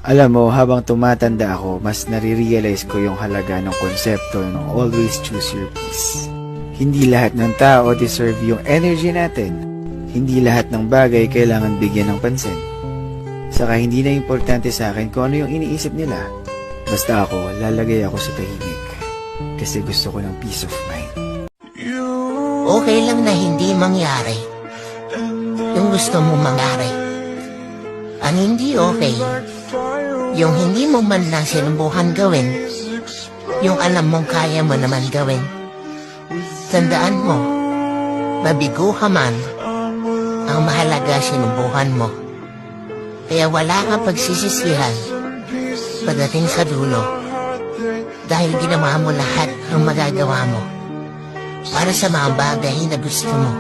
Alam mo, habang tumatanda ako, mas nare-realize ko yung halaga ng konsepto ng always choose your peace. Hindi lahat ng tao deserve yung energy natin. Hindi lahat ng bagay kailangan bigyan ng pansin. Saka hindi na importante sa akin kung ano yung iniisip nila. Basta ako, lalagay ako sa tahimik. Kasi gusto ko ng peace of mind. Okay lang na hindi mangyari yung gusto mo mangyari. Ang hindi okay, yung hindi mo man lang sinubukan gawin, yung alam mong kaya mo naman gawin. Tandaan mo, mabigo ka man, ang mahalaga sinubukan mo. Kaya wala kang pagsisisihan pagdating sa dulo, dahil ginawa mo lahat ng magagawa mo para sa mga bagay na gusto mo.